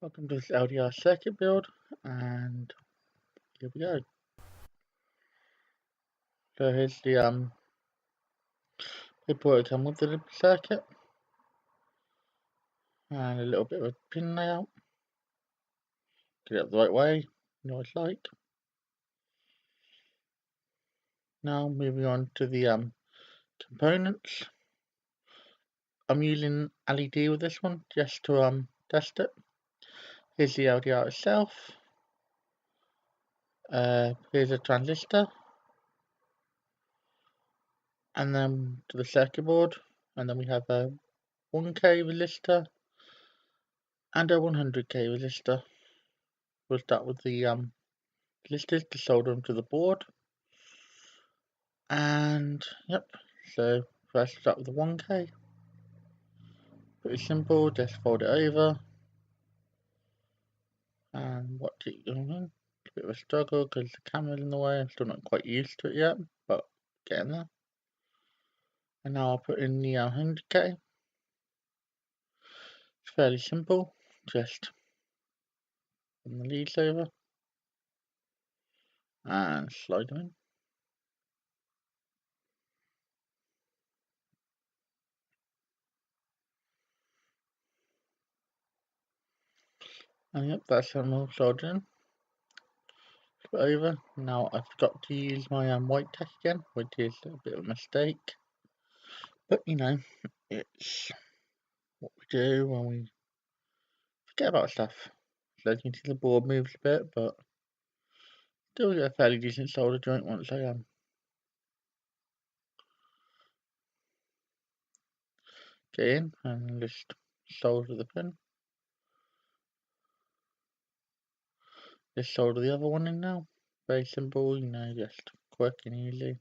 Welcome to this LDR circuit build, and here we go. So here's the paperwork come with the circuit, and a little bit of a pin layout. Get it up the right way, you know what it's like. Now moving on to the components. I'm using LED with this one just to test it. Here's the LDR itself. Here's a transistor, and then to the circuit board, and then we have a 1K resistor and a 100K resistor. We'll start with the resistors to solder them to the board. And yep, so first start with the 1K. Pretty simple, just fold it over. And what do you do? A bit of a struggle because the camera's in the way. I'm still not quite used to it yet, but getting there. And now I'll put in the 100K. It's fairly simple, just put the leads over and slide them in. And yep, that's them all soldered in. Put over. Now I've got to use my white tack again, which is a bit of a mistake. But you know, it's what we do when we forget about stuff. So as you can see, the board moves a bit, but still get a fairly decent solder joint once I get in and just solder the pin. Just solder the other one in now. Very simple, you know, just quick and easy.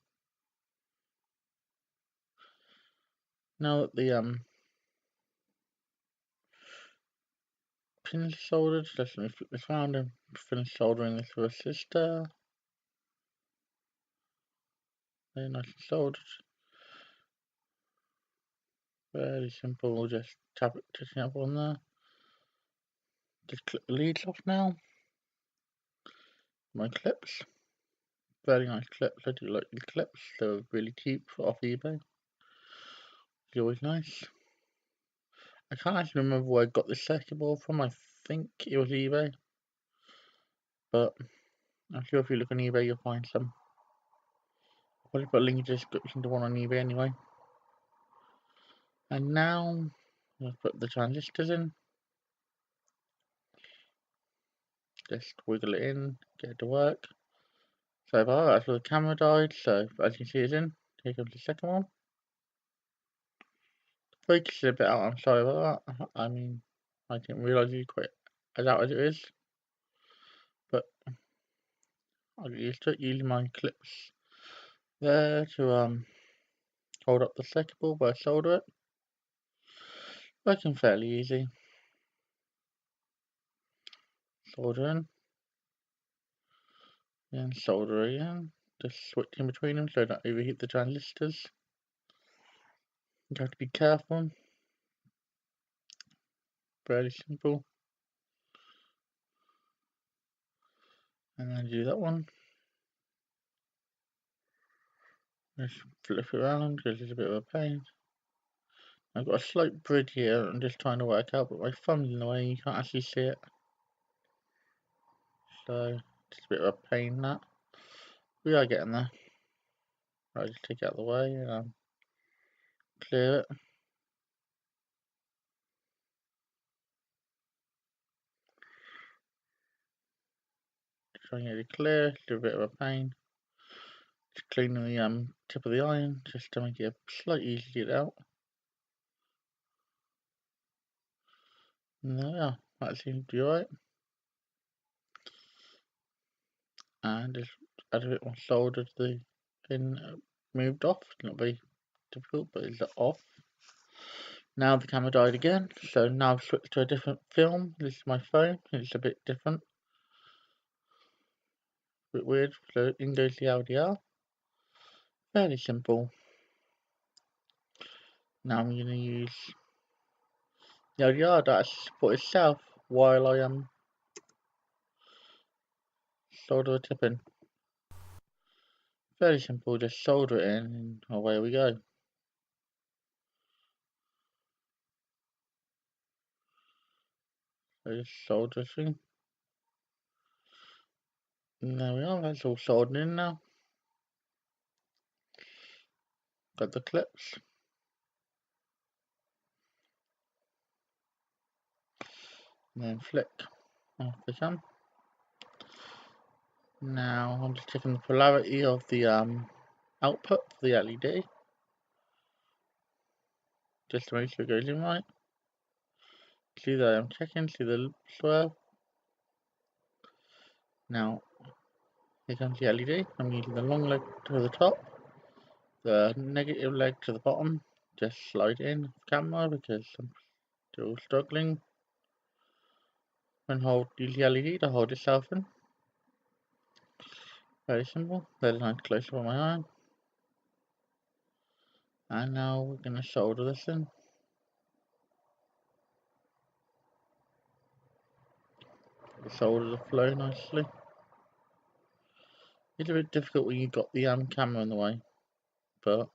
Now that the pins are soldered, just let me flip this around and finish soldering this resistor. Very nicely soldered. Very simple, just tap it, touching up on there. Just clip the leads off now. My clips. Very nice clips, I do like these clips, they're really cheap off eBay. It's always nice. I can't actually remember where I got this circuit board from, I think it was eBay. But I'm sure if you look on eBay you'll find some. I'll probably put a link in the description to one on eBay anyway. And now, I'll put the transistors in. Just wiggle it in, get it to work. So far, that's where the camera died, so as you can see it's in. Here comes the second one. Focus is a bit out, I'm sorry about that. I mean, I didn't realise it's quite as out as it is. But I'll get used to it, using my clips there to hold up the circuit board while I solder it. Working fairly easy. Solder in. Then solder again. Just switch in between them so I don't overheat the transistors. You have to be careful. Fairly simple. And then do that one. Just flip it around because it's a bit of a pain. I've got a slight bridge here I'm just trying to work out, but my thumb's in the way, you can't actually see it. So, it's a bit of a pain that. We are getting there. I'll just take it out of the way and clear it. Trying to get it clear, it's a bit of a pain. Just cleaning the tip of the iron just to make it slightly easier to get out. And there we are, that seems to be alright. And just add a bit more solder to the pin moved off. It's not very difficult, but it's off. Now the camera died again, so now I've switched to a different film. This is my phone, it's a bit different. A bit weird, so in goes the LDR. Fairly simple. Now I'm going to use the LDR that support itself while I solder the tip in. Very simple, just solder it in and away we go. So just solder thing. And there we are, that's all soldered in now. Got the clips. And then flick off the cam. Now I'm just checking the polarity of the output for the LED. Just to make sure it goes in right. See that I'm checking, see the swirl. Now here comes the LED. I'm using the long leg to the top, the negative leg to the bottom. Just slide in the camera because I'm still struggling. And use the LED to hold itself in. Very simple. There's a nice close up on my arm. And now we're going to solder this in. The solder to flow nicely. It's a bit difficult when you've got the camera in the way, but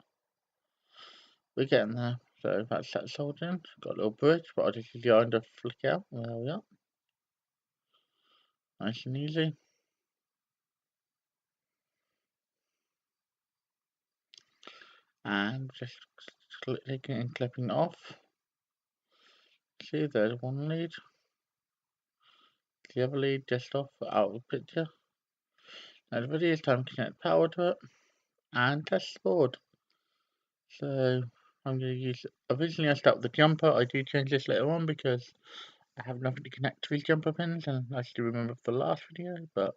we're getting there. So that's that soldering. Got a little bridge, but I just use the iron to flick out. There we are. Nice and easy. And just taking it and clipping it off. See, there's one lead. The other lead just off out of the picture. Now the video is time to connect power to it and test the board. So I'm going to use, originally I start with the jumper. I do change this later on because I have nothing to connect to these jumper pins, and I still remember for the last video, but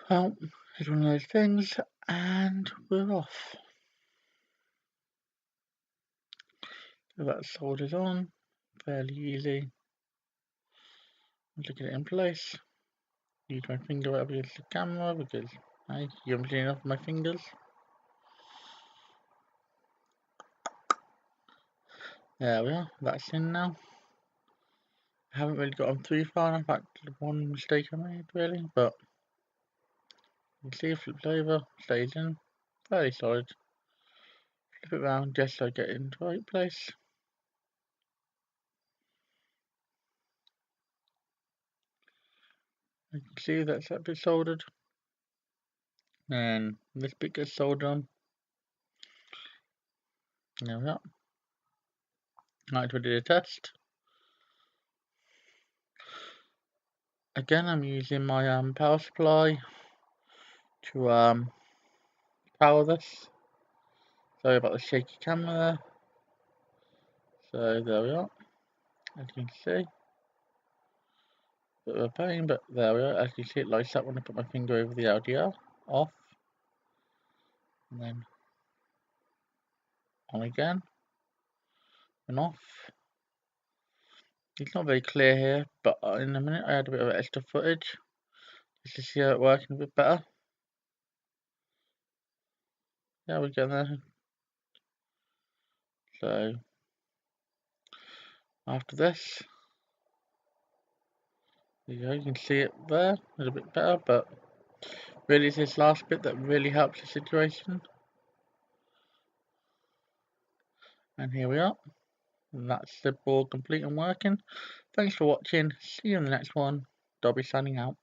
well, it's one of those things, and we're off. So that solders on, fairly easy. Look at it in place. Use my finger right up against the camera because I haven't seen enough of my fingers. There we are, that's in now. I haven't really gotten too far, in fact, the one mistake I made really, but you can see it flips over, stays in, fairly solid. Flip it around just so I get it into the right place. You can see that's that bit soldered. And this bit gets soldered on. There we are. Right, we did a test. Again, I'm using my power supply to power this. Sorry about the shaky camera there. So there we are. As you can see, bit of a pain, but there we are. As you can see, it lights up when I put my finger over the LDR. Off, and then on again, and off. It's not very clear here, but in a minute I had a bit of extra footage just to see how it working a bit better. Yeah, we're getting there. So after this, there you go, you can see it there, a little bit better, but really it's this last bit that really helps the situation. And here we are, and that's the board complete and working. Thanks for watching, see you in the next one. Dobby signing out.